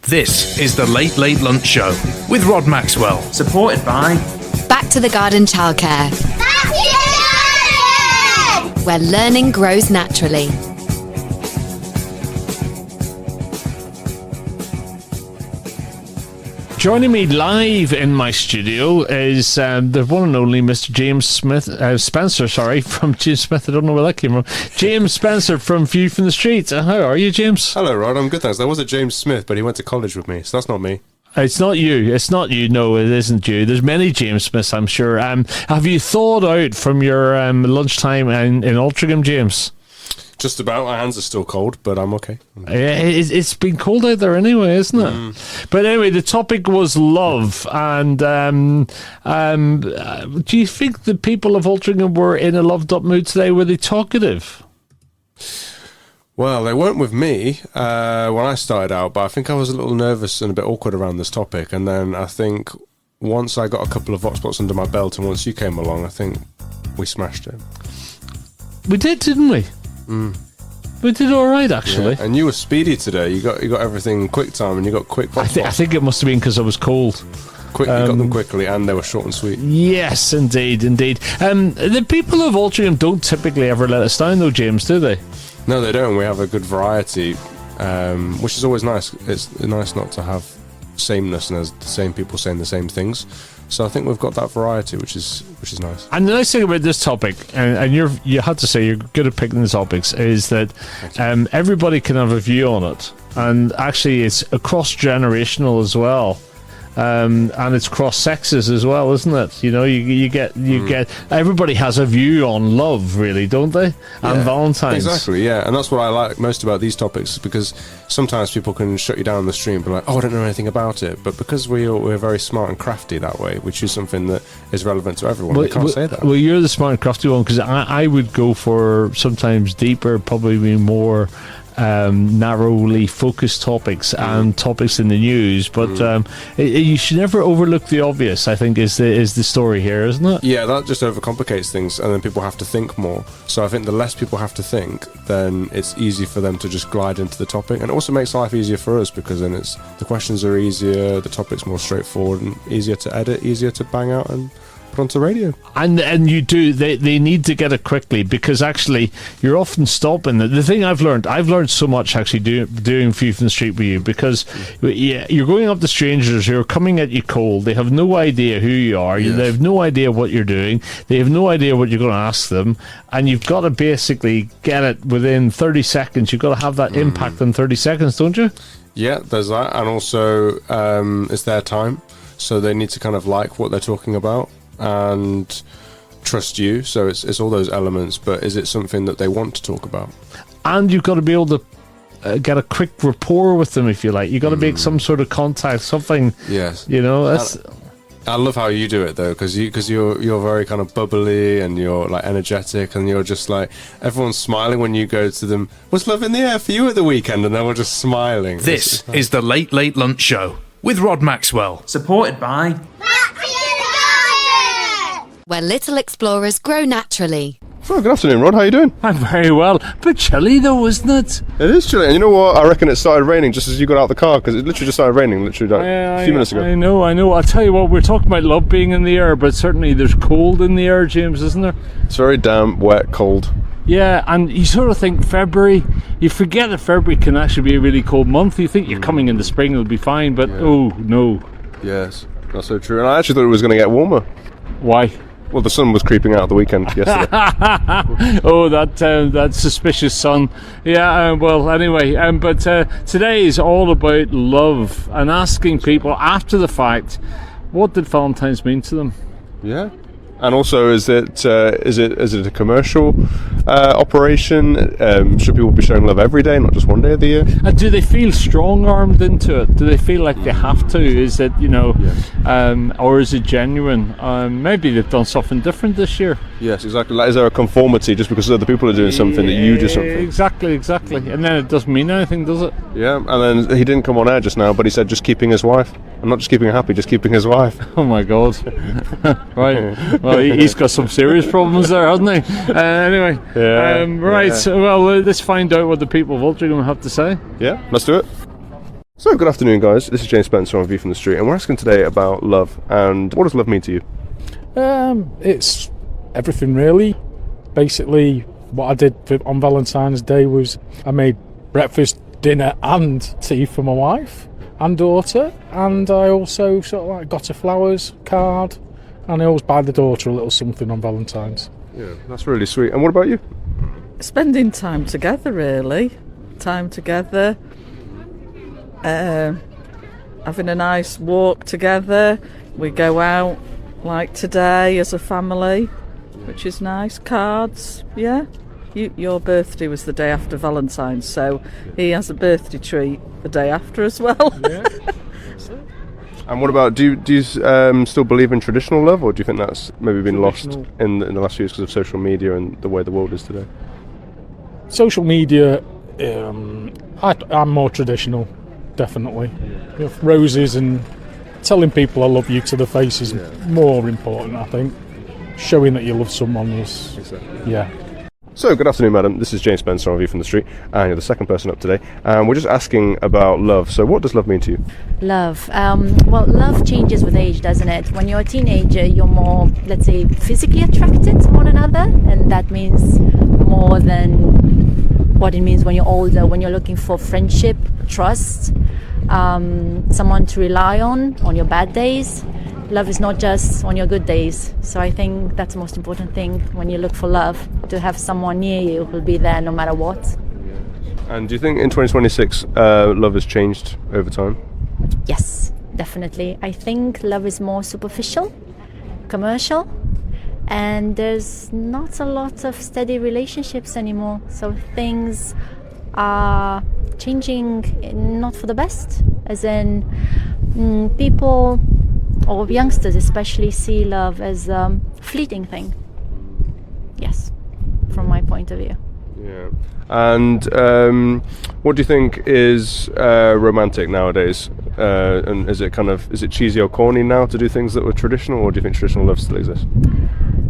This is the Late Late Lunch Show with Rod Maxwell. Supported by Back to the Garden Childcare. Back to the garden! Where learning grows naturally. Joining me live in my studio is the one and only Mr. James Spencer, from James Smith. I don't know where that came from. James Spencer from View from the Street. How are you, James? Hello, Rod. I'm good, thanks. There was a James Smith, but he went to college with me, so that's not me. It's not you. It's not you. No, it isn't you. There's many James Smiths, I'm sure. Have you thawed out from your lunchtime in Altrincham, James? Just about. My hands are still cold, but I'm okay. It's been cold out there anyway, isn't it? But anyway, the topic was love. And do you think the people of Altrincham were in a loved-up mood today? Were they talkative? Well, they weren't with me when I started out, but I think I was a little nervous and a bit awkward around this topic. And then I think once I got a couple of vox pops under my belt and once you came along, I think we smashed it. We did, didn't we? We did all right, actually. Yeah. And you were speedy today. You got everything quick time, and you got quick vox pops. I think it must have been because I was cold. You got them quickly, and they were short and sweet. Yes, indeed. The people of Altrincham don't typically ever let us down, though, James, do they? No, they don't. We have a good variety, which is always nice. It's nice not to have sameness and there's the same people saying the same things. So I think we've got that variety, which is nice. And the nice thing about this topic, and you had to say you're good at picking the topics, is that everybody can have a view on it, and actually it's cross generational as well. And it's cross sexes as well, isn't it? You know, you get everybody has a view on love, really, don't they? And Valentines. Exactly, yeah. And that's what I like most about these topics, because sometimes people can shut you down the stream and be like, oh, I don't know anything about it. But because we're very smart and crafty that way, we choose something that is relevant to everyone. We can't say that. Well, you're the smart and crafty one, because I would go for sometimes deeper, probably more narrowly focused topics and topics in the news, but you should never overlook the obvious, I think, is the story here, isn't it? Yeah, that just overcomplicates things, and then people have to think more. So I think the less people have to think, then it's easy for them to just glide into the topic, and it also makes life easier for us, because then the questions are easier, the topic's more straightforward and easier to edit, easier to bang out and onto radio. And you do, they need to get it quickly, because actually you're often stopping the thing. I've learned so much actually doing View from the Street with you, because you're going up to strangers who are coming at you cold. They have no idea who you are. Yes. They have no idea what you're doing. They have no idea what you're going to ask them, and you've got to basically get it within 30 seconds. You've got to have that impact in 30 seconds, don't you? Yeah, there's that. And also it's their time, so they need to kind of like what they're talking about and trust you. So it's all those elements, but is it something that they want to talk about? And you've got to be able to get a quick rapport with them, if you like. You've got to make some sort of contact, something. Yes. You know, that's... I love how you do it, though, because you're very kind of bubbly, and you're like energetic, and you're just like, everyone's smiling when you go to them. What's love in the air for you at the weekend? And they're all just smiling. This is the Late Late Lunch Show with Rod Maxwell. Supported by Back to the garden! Where little explorers grow naturally. Oh, good afternoon, Rod. How you doing? I'm very well. A bit chilly, though, isn't it? It is chilly. And you know what? I reckon it started raining just as you got out of the car, because it literally just started raining a few minutes ago. I know. I'll tell you what, we're talking about love being in the air, but certainly there's cold in the air, James, isn't there? It's very damp, wet, cold. Yeah, and you sort of think February, you forget that February can actually be a really cold month. You think you're coming into spring, it'll be fine, but oh, no. Yes, that's so true. And I actually thought it was going to get warmer. Why? Well, the sun was creeping out the weekend yesterday. Oh, that suspicious sun. Yeah, well, anyway, but today is all about love and asking people after the fact, what did Valentines mean to them? Yeah. And also, is it a commercial operation? Should people be showing love every day, not just one day of the year? And do they feel strong-armed into it? Do they feel like they have to? Is it, or is it genuine? Maybe they've done something different this year. Yes, exactly. Like, is there a conformity just because other people are doing something that you do something? Exactly. And then it doesn't mean anything, does it? Yeah, and then he didn't come on air just now, but he said just keeping his wife. I'm not just keeping her happy, just keeping his wife. Oh my God. Right. Well, he's got some serious problems there, hasn't he? Anyway. Yeah. Right. Yeah. Well, let's find out what the people of Altrincham have to say. Yeah, let's do it. So, good afternoon, guys. This is James Spencer on View from the Street, and we're asking today about love. And what does love mean to you? It's everything, really. Basically, what I did on Valentine's Day was I made breakfast, dinner and tea for my wife and daughter, and I also sort of like got her flowers, card, and I always buy the daughter a little something on Valentine's. Yeah, that's really sweet. And what about you? Spending time together, really. Time together. Having a nice walk together. We go out like today as a family, which is nice. Cards, yeah. Your birthday was the day after Valentine's, so he has a birthday treat the day after as well. Yeah. And what about, do you still believe in traditional love, or do you think that's maybe been lost Traditional. in the last few years because of social media and the way the world is today? Social media, I'm more traditional, definitely. You know, roses and telling people I love you to the face is more important, I think. Showing that you love someone is, yeah. So, good afternoon, madam. This is James Spencer on View from the Street, and you're the second person up today. And we're just asking about love. So, what does love mean to you? Love. Well, love changes with age, doesn't it? When you're a teenager, you're more, let's say, physically attracted to one another, and that means more than what it means when you're older, when you're looking for friendship, trust, someone to rely on your bad days. Love is not just on your good days. So I think that's the most important thing when you look for love, to have someone near you who'll be there no matter what. And do you think in 2026 love has changed over time? Yes, definitely. I think love is more superficial, commercial, and there's not a lot of steady relationships anymore. So things are changing, not for the best, as in people, or youngsters especially, see love as a fleeting thing. Yes, from my point of view. Yeah. And what do you think is romantic nowadays? And is it cheesy or corny now to do things that were traditional, or do you think traditional love still exists?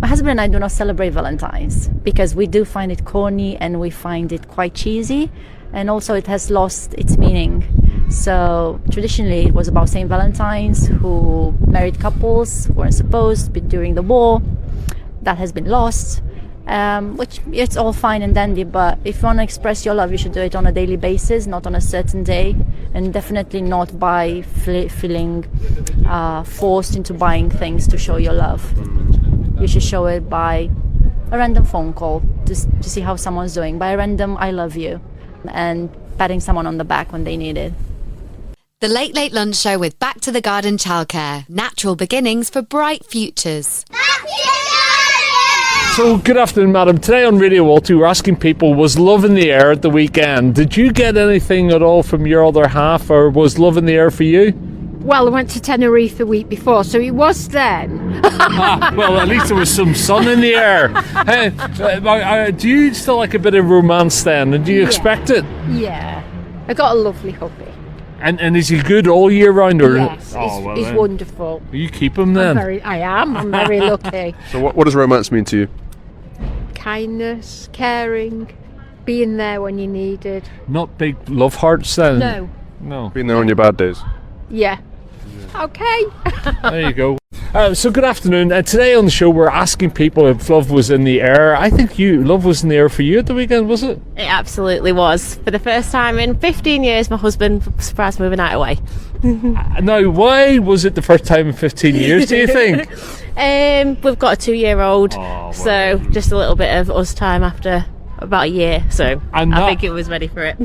My husband and I do not celebrate Valentines because we do find it corny and we find it quite cheesy, and also it has lost its meaning. So traditionally it was about St. Valentines, who married couples weren't supposed to, during the war. That has been lost, which it's all fine and dandy, but if you want to express your love, you should do it on a daily basis, not on a certain day, and definitely not by feeling forced into buying things to show your love. You should show it by a random phone call to see how someone's doing, by a random I love you, and patting someone on the back when they need it. The Late Late Lunch Show with Back to the Garden Childcare. Natural beginnings for bright futures. So, good afternoon, madam. Today on Radio Alty, we're asking people, was love in the air at the weekend? Did you get anything at all from your other half, or was love in the air for you? Well, I went to Tenerife the week before, so it was then. Well, at least there was some sun in the air. Hey, do you still like a bit of romance then? And do you expect it? Yeah. I got a lovely hubby. And is he good all year round? Or? Yes, Oh, he's then. wonderful. You keep him then? I'm very lucky. So what does romance mean to you? Kindness, caring, being there when you needed. Not big love hearts then? No. Being there on your bad days? Yeah. Okay. There you go. So good afternoon. Today on the show we're asking people if love was in the air. I think love was in the air for you at the weekend, was it? It absolutely was. For the first time in 15 years, my husband surprised me with a night away. Now, why was it the first time in 15 years, do you think? We've got a 2-year-old, so just a little bit of us time after about a year. So I think it was ready for it.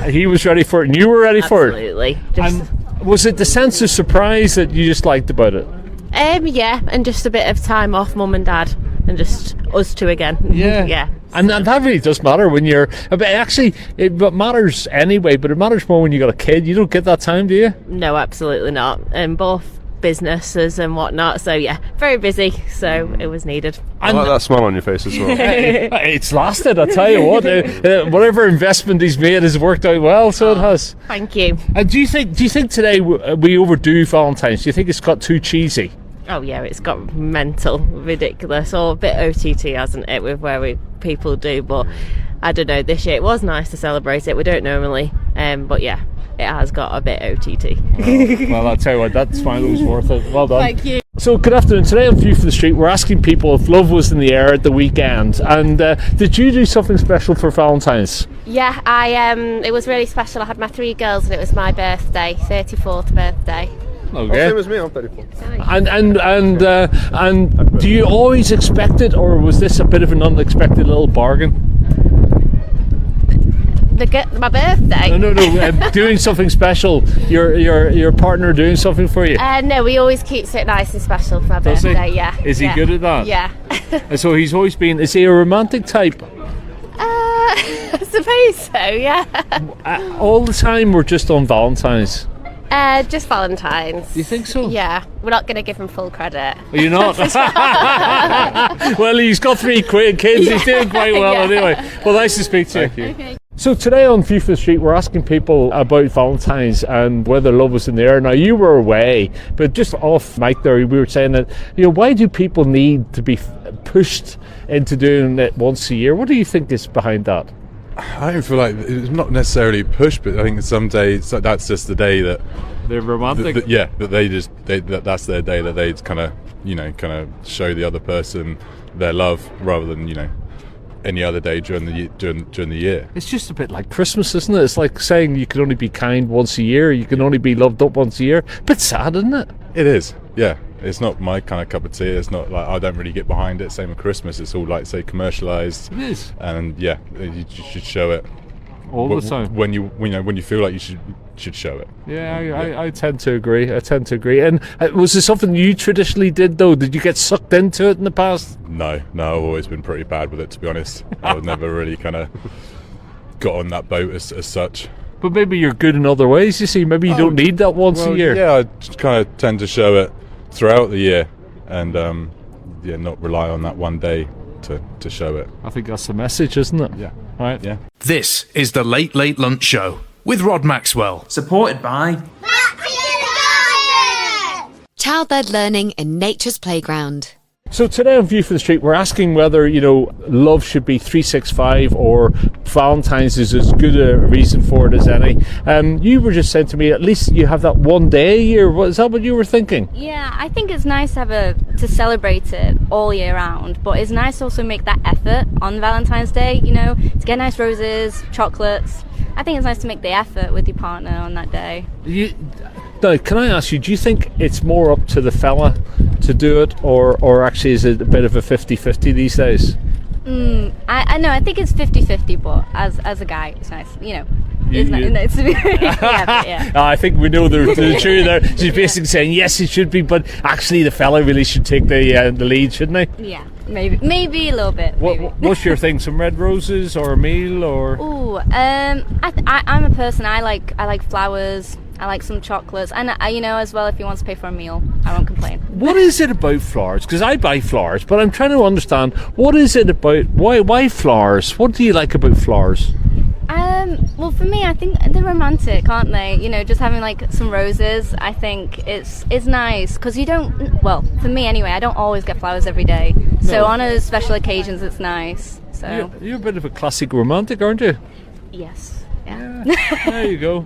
He was ready for it, and you were ready for it. Absolutely. And was it the sense of surprise that you just liked about it? Yeah, and just a bit of time off mum and dad, and just us two again. Yeah. And that really does matter when you're. Actually, it matters anyway, but it matters more when you got a kid. You don't get that time, do you? No, absolutely not. And both businesses and whatnot. So yeah, very busy. So it was needed. I like that smile on your face as well. It's lasted, I tell you what. Whatever investment he's made has worked out well, so it has. Thank you. Do you think today we overdo Valentine's? Do you think it's got too cheesy? Oh yeah, it's got mental, ridiculous, or a bit OTT, hasn't it, with where people do. But I don't know, this year it was nice to celebrate it. We don't normally, but yeah, it has got a bit OTT. Well, I'll tell you what, that's fine. It was worth it. Well done. Thank you. So, good afternoon. Today on View from the Street, we're asking people if love was in the air at the weekend. And did you do something special for Valentine's? Yeah, it was really special. I had my 3 girls and it was my birthday, 34th birthday. Okay. Same as me, I'm 34. And do you always expect it, or was this a bit of an unexpected little bargain? My birthday? No. Doing something special. Your partner doing something for you? No, he always keeps it nice and special for my Does birthday. he? Yeah. Is he good at that? Yeah. And so he's always been. Is he a romantic type? I suppose so. Yeah. All the time, or just on Valentine's? Just Valentines. Do you think so? Yeah, we're not going to give him full credit. Are you not? Well, he's got 3 kids. He's doing quite well anyway. Well, nice to speak to you. Thank you. Okay. So today on View from the Street, we're asking people about Valentine's and whether love was in the air. Now, you were away, but just off mic there, we were saying that, why do people need to be pushed into doing it once a year? What do you think is behind that? I don't feel like it's not necessarily pushed, but I think some days that's just the day that they're romantic. That's their day that they kind of show the other person their love rather than any other day during the year. It's just a bit like Christmas, isn't it? It's like saying you can only be kind once a year, you can only be loved up once a year. Bit sad, isn't it? It is, yeah. It's not my kind of cup of tea. It's not like I don't really get behind it. Same with Christmas. It's all like, say, commercialised. It is. And yeah, you should show it all the time when you feel like you should show it. Yeah, I tend to agree. And was there something you traditionally did though? Did you get sucked into it in the past? No, I've always been pretty bad with it, to be honest. I've never really kind of got on that boat as such. But maybe you're good in other ways. You see, maybe you don't need that once a year. Yeah, I just kind of tend to show it throughout the year, and not rely on that one day to show it. I think that's the message, isn't it? Yeah. All right. Yeah. This is the Late Late Lunch Show with Rod Maxwell. Supported by Childbed learning in nature's playground. So today on View from the Street, we're asking whether, love should be 365 or Valentine's is as good a reason for it as any. You were just saying to me, at least you have that one day a year. Is that what you were thinking? Yeah, I think it's nice to celebrate it all year round, but it's nice to also make that effort on Valentine's Day, to get nice roses, chocolates. I think it's nice to make the effort with your partner on that day. Now, can I ask you, do you think it's more up to the fella to do it, or actually is it a bit of a 50-50 these days? I know, I think it's 50-50, but as a guy, it's nice, It's nice to be, yeah. I think we know the truth there. She's basically saying, yes, it should be, but actually the fella really should take the lead, shouldn't he? Yeah, maybe a little bit. What's your thing? Some red roses or a meal or? Ooh, I'm a person. I like flowers. I like some chocolates, and as well, if he wants to pay for a meal, I won't complain. What is it about flowers? Because I buy flowers, but I'm trying to understand what is it about. Why flowers? What do you like about flowers? Well, for me, I think they're romantic, aren't they? Just having like some roses. I think it's nice because you don't. Well, for me anyway, I don't always get flowers every day. No. So on a special occasions, it's nice. So you're a bit of a classic romantic, aren't you? Yes. Yeah. There you go.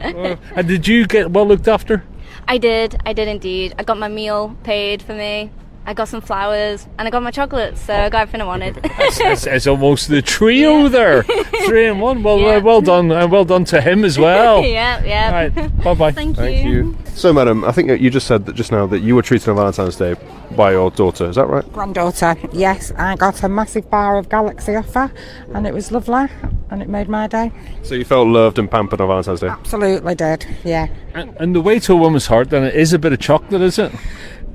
And did you get well looked after? I did indeed. I got my meal paid for me. I got some flowers and I got my chocolates, so I got everything I wanted. It's almost the trio there. 3 in 1. Well, well done, and well done to him as well. Yeah. All right, bye-bye. Thank you. So, madam, I think you just said that just now that you were treated on Valentine's Day by your daughter. Is that right? Granddaughter, yes. I got a massive bar of Galaxy offer, and it was lovely, and it made my day. So you felt loved and pampered on Valentine's Day? Absolutely did, yeah. And the way to a woman's heart, then, it is a bit of chocolate, is it?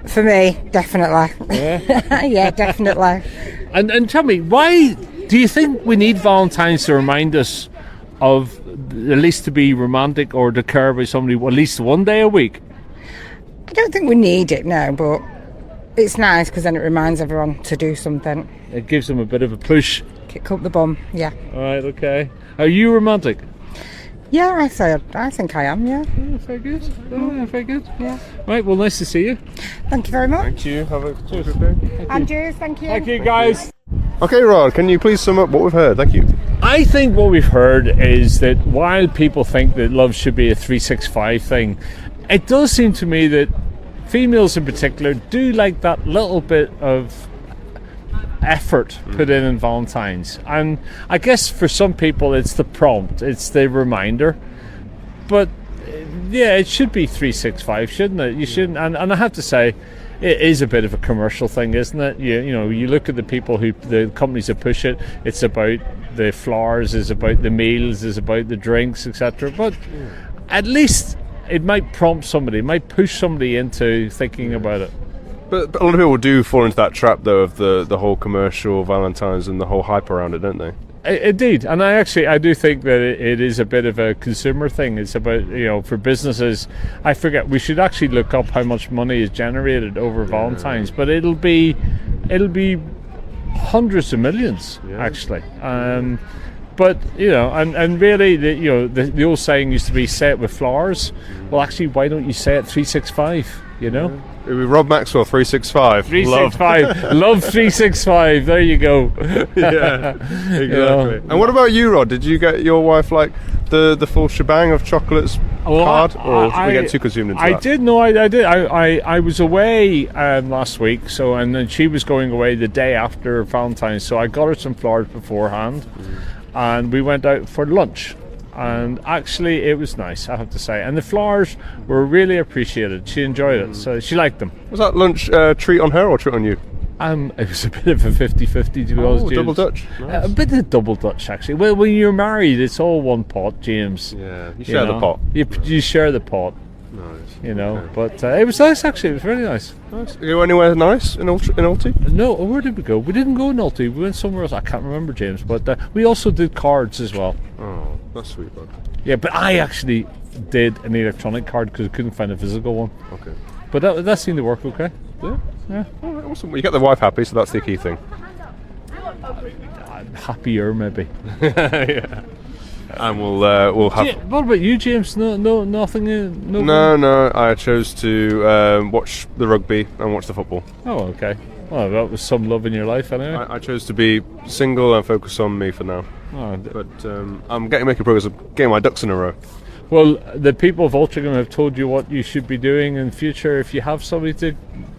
For me, definitely. Yeah, yeah, definitely. And tell me, why do you think we need Valentine's to remind us of at least to be romantic or to care about somebody at least one day a week? I don't think we need it now, but it's nice because then it reminds everyone to do something. It gives them a bit of a push. Kick up the bum, yeah. All right, okay. Are you romantic? Yeah, I think I am, yeah. Oh, very good. Very good. Yeah. Right, well, nice to see you. Thank you very much. Thank you. Have a good day. And you, thank you. Thank you, guys. Okay, Rod, can you please sum up what we've heard? Thank you. I think what we've heard is that while people think that love should be a 365 thing, it does seem to me that females in particular do like that little bit of effort put in Valentine's. And I guess for some people it's the prompt, it's the reminder. But yeah, it should be 365, shouldn't it? You shouldn't, and I have to say, it is a bit of a commercial thing, isn't it? You know, you look at the people the companies that push it. It's about the flowers, it's about the meals, it's about the drinks, etc. But at least it might prompt somebody, it might push somebody into thinking about it. But a lot of people do fall into that trap, though, of the whole commercial Valentine's and the whole hype around it, don't they? Indeed, and I do think that it is a bit of a consumer thing. It's about, for businesses. I forget, we should actually look up how much money is generated over Valentine's, but it'll be hundreds of millions actually. But and really, the old saying used to be, "Say it with flowers." Well, actually, why don't you say it 365? It'll be Rob Maxwell 365. 365. Love 365. There you go. Yeah, exactly. And what about you, Rod? Did you get your wife like the full shebang of chocolates card, or did we get too consumed into that? I did. No, I did. I was away last week, and then she was going away the day after Valentine's, so I got her some flowers beforehand, and we went out for lunch. And actually it was nice, I have to say, and the flowers were really appreciated. She enjoyed it, so she liked them. Was that lunch treat on her or treat on you? It was a bit of a 50-50, to be honest, James. Double Dutch. Nice. A bit of double Dutch, actually. Well, when you're married, it's all one pot, James. Yeah, you share the pot. You share the pot. Nice. Okay. But it was nice, actually. It was really nice. Nice. You go anywhere nice in Alty? No, where did we go? We didn't go in Alty. We went somewhere else. I can't remember, James. But we also did cards as well. Oh, that's sweet, bud. Yeah, but I actually did an electronic card because I couldn't find a physical one. Okay. But that seemed to work okay. Yeah. All right, awesome. Well, you get the wife happy, so that's the key thing. Happier, maybe. Yeah. And we'll have. What about you, James? No, nothing. No. I chose to watch the rugby and watch the football. Oh, okay. Well, that was some love in your life, anyway. I chose to be single and focus on me for now. Oh, but I'm making progress. I'm getting my ducks in a row. Well, the people of Altrincham have told you what you should be doing in future if you have somebody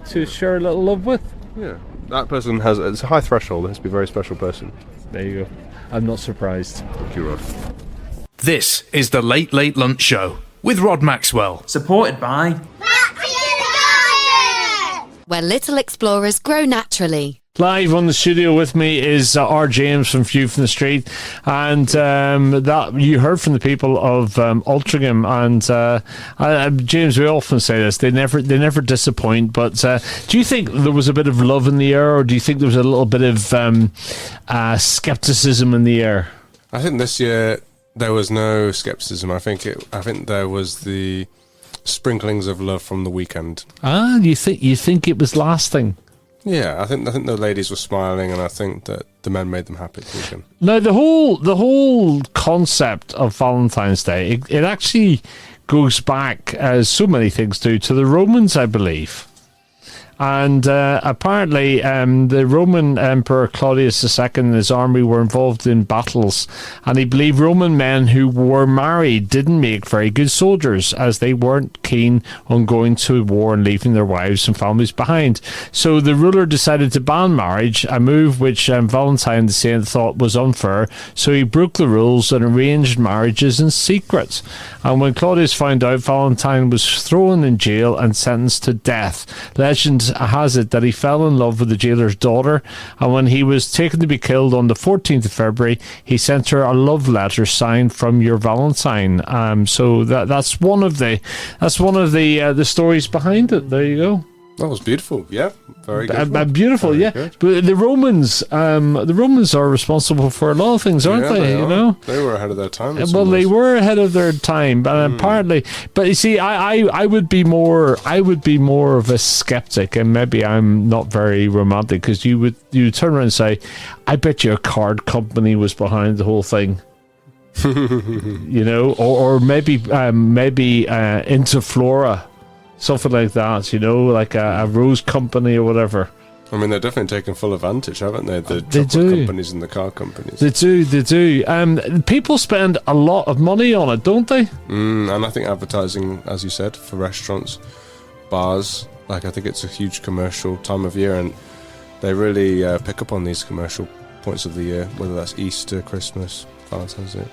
to share a little love with. Yeah, that person it's a high threshold. It has to be a very special person. There you go. I'm not surprised. Thank you, Rod. This is the Late Late Lunch Show with Rod Maxwell. Supported by Back to the Garden! Where little explorers grow naturally. Live on the studio with me is R. James from View from the Street, and that you heard from the people of Altrincham. And James, we often say this: they never disappoint. But do you think there was a bit of love in the air, or do you think there was a little bit of skepticism in the air? I think this year there was no skepticism. I think there was the sprinklings of love from the weekend. You think it was lasting? Yeah, I think the ladies were smiling, and I think that the men made them happy this weekend. Now, the whole concept of Valentine's Day, it actually goes back, as so many things do, to the Romans, I believe. And apparently the Roman Emperor Claudius II and his army were involved in battles, and he believed Roman men who were married didn't make very good soldiers, as they weren't keen on going to war and leaving their wives and families behind. So the ruler decided to ban marriage, a move which Valentine the Saint thought was unfair, so he broke the rules and arranged marriages in secret. And when Claudius found out, Valentine was thrown in jail and sentenced to death. Legend has it that he fell in love with the jailer's daughter, and when he was taken to be killed on the 14th of February, he sent her a love letter signed "From your Valentine." So that's one of the stories behind it. There you go. That was beautiful. Yeah, very good. Beautiful, very good. But the Romans are responsible for a lot of things, aren't they? They you know, they were ahead of their time. Well, they were ahead of their time, but partly. But you see, I would be more of a skeptic, and maybe I'm not very romantic, because you turn around and say, "I bet you a card company was behind the whole thing." You know, or maybe Interflora. Something like that, you know, like a rose company or whatever. I mean, they're definitely taking full advantage, haven't they? The They chocolate do. companies and the car companies. They do. People spend a lot of money on it, don't they? And I think advertising, as you said, for restaurants, bars, I think it's a huge commercial time of year, and they really pick up on these commercial points of the year, whether that's Easter, Christmas, Valentine's Day.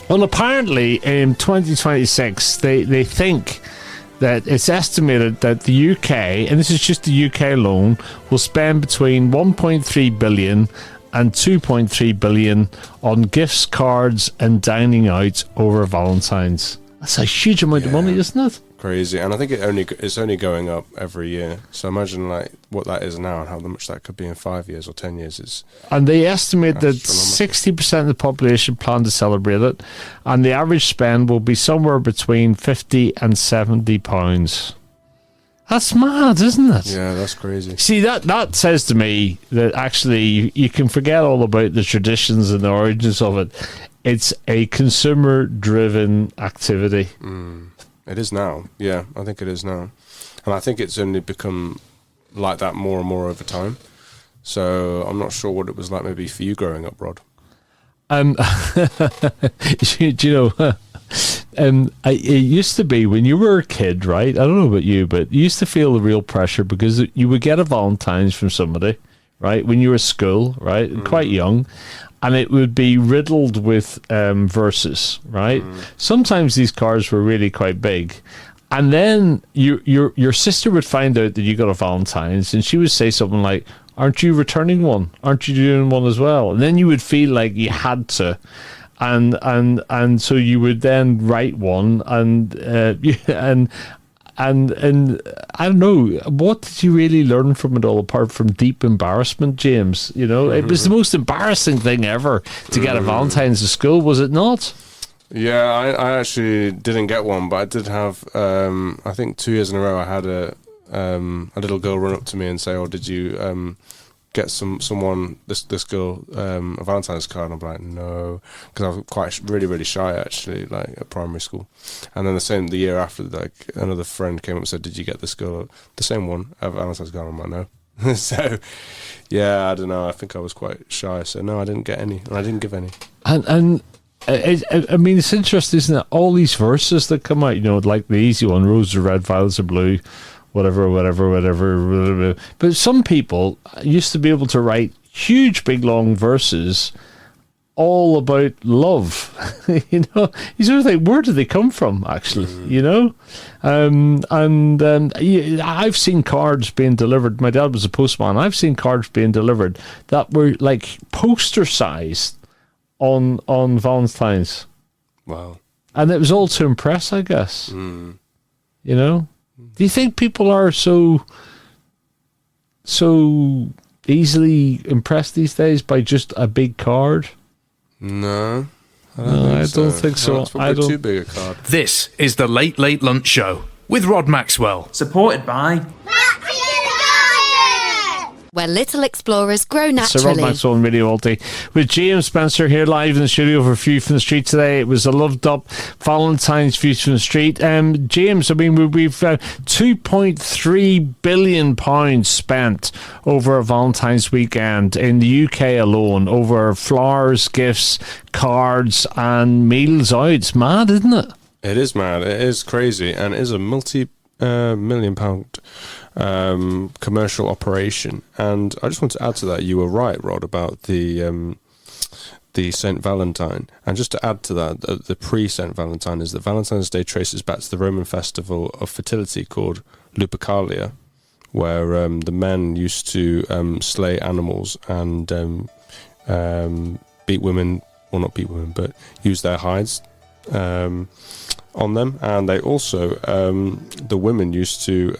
Well, apparently in 2026, they think that it's estimated that the UK, and this is just the UK alone, will spend between 1.3 billion and 2.3 billion on gifts, cards, and dining out over Valentine's. That's a huge amount of money, isn't it? Crazy, and I think it's only going up every year. So imagine what that is now and how much that could be in 5 years or 10 years. And they estimate that 60% of the population plan to celebrate it, and the average spend will be somewhere between £50 and £70. That's mad, isn't it? Yeah, that's crazy. See, that says to me that actually you can forget all about the traditions and the origins of it. It's a consumer-driven activity. It is now. Yeah, I think it is now. And I think it's only become like that more and more over time. So I'm not sure what it was like maybe for you growing up, Rod. Do you know, it used to be when you were a kid, right? I don't know about you, but you used to feel the real pressure because you would get a Valentine's from somebody, right? When you were at school, right? Quite young. And it would be riddled with verses, right? Sometimes these cards were really quite big. And then your sister would find out that you got a Valentine's, and she would say something like, "Aren't you returning one? Aren't you doing one as well?" And then you would feel like you had to. And so you would then write one, and I don't know, what did you really learn from it all apart from deep embarrassment, James? You know, it was the most embarrassing thing ever to get a Valentine's at school, was it not? Yeah, I actually didn't get one, but I did have, I think 2 years in a row I had a little girl run up to me and say, "Oh, did you get someone, this girl, a Valentine's card?" And I'm like, "No," because I was really shy actually, like at primary school. And then the year after, like another friend came up and said, "Did you get this girl the same one, a Valentine's card?" I'm like, "No." So yeah, I don't know, I think I was quite shy, so no, I didn't get any, and I didn't give any. And I mean, it's interesting, isn't it? All these verses that come out, you know, like the easy one, roses are red, violets are blue, whatever. But some people used to be able to write huge, big, long verses all about love. You know, you sort of think, where do they come from, actually? You know? I've seen cards being delivered. My dad was a postman. I've seen cards being delivered that were like poster sized on Valentine's. Wow. And it was all to impress, I guess. You know? Do you think people are so easily impressed these days by just a big card? No, I don't think so. Well, it's probably too big a card. This is the Late Late Lunch Show with Rod Maxwell. Supported by where little explorers grow So Rod naturally. Maxwell and Radio Alty with James Spencer here live in the studio for View from the Street today. It was a loved up Valentine's View from the Street. James, I mean, we've £2.3 billion spent over a Valentine's weekend in the UK alone over flowers, gifts, cards and meals out. It's mad, isn't it? It is mad. It is crazy, and it is a multi-million pound commercial operation. And I just want to add to that, you were right, Rod, about the Saint Valentine. And just to add to that, the pre-Saint Valentine is that Valentine's Day traces back to the Roman festival of fertility called Lupercalia, where the men used to slay animals and beat women, well, not beat women, but use their hides on them. And they also, the women used to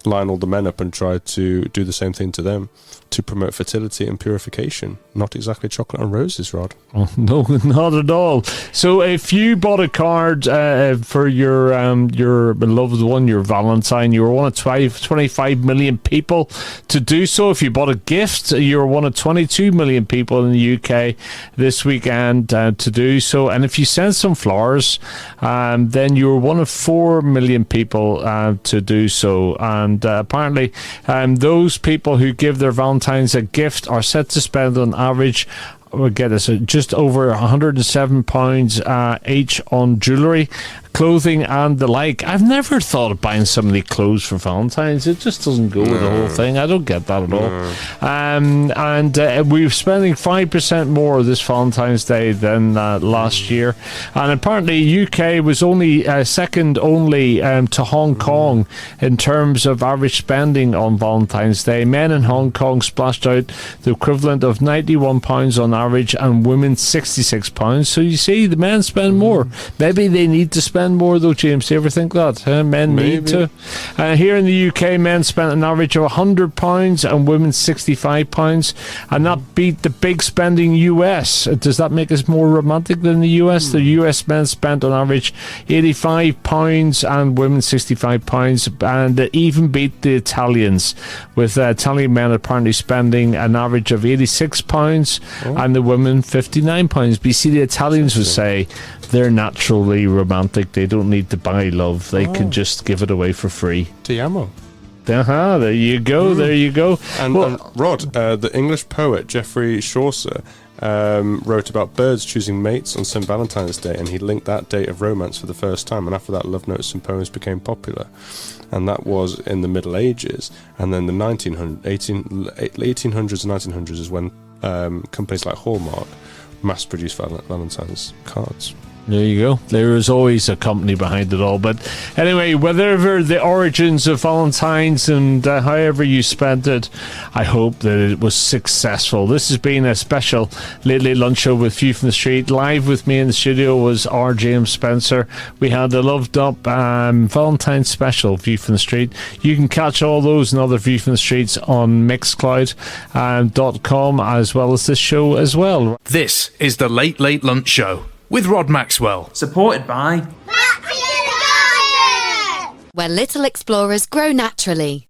line all the men up and try to do the same thing to them to promote fertility and purification. Not exactly chocolate and roses, Rod. Oh, no, not at all. So if you bought a card for your beloved one, your Valentine, you were one of 25 million people to do so. If you bought a gift, you were one of 22 million people in the UK this weekend to do so. And if you sent some flowers then you're one of 4 million people to do so. And apparently, those people who give their Valentines a gift are set to spend on average, we'll get this, just over £107 each on jewellery, clothing and the like. I've never thought of buying somebody clothes for Valentine's. It just doesn't go with the whole thing. I don't get that at all. And we're spending 5% more this Valentine's Day than last year. And apparently UK was only second only to Hong Kong in terms of average spending on Valentine's Day. Men in Hong Kong splashed out the equivalent of £91 on average, and women £66. So you see, the men spend more. Maybe they need to spend more though, James. Do you ever think that? Men need to. Here in the UK, men spent an average of £100 and women £65, and that beat the big spending US. Does that make us more romantic than the US? The US men spent on average £85 and women £65, and even beat the Italians, with Italian men apparently spending an average of £86 and the women £59. But you see, the Italians would say they're naturally romantic. They don't need to buy love. They can just give it away for free. Ti amo. There you go. There you go. And Rod, the English poet Geoffrey Chaucer wrote about birds choosing mates on St. Valentine's Day, and he linked that date of romance for the first time. And after that, love notes and poems became popular. And that was in the Middle Ages. And then the 1800s and 1900s is when companies like Hallmark mass-produced Valentine's cards. There you go. There is always a company behind it all. But anyway, whatever the origins of Valentine's and however you spent it, I hope that it was successful. This has been a special Late Late Lunch Show with View from the Street. Live with me in the studio was R. James Spencer. We had the loved up Valentine's special, View from the Street. You can catch all those and other View from the Streets on Mixcloud.com, as well as this show as well. This is the Late Late Lunch Show with Rod Maxwell. Supported by where little explorers grow naturally.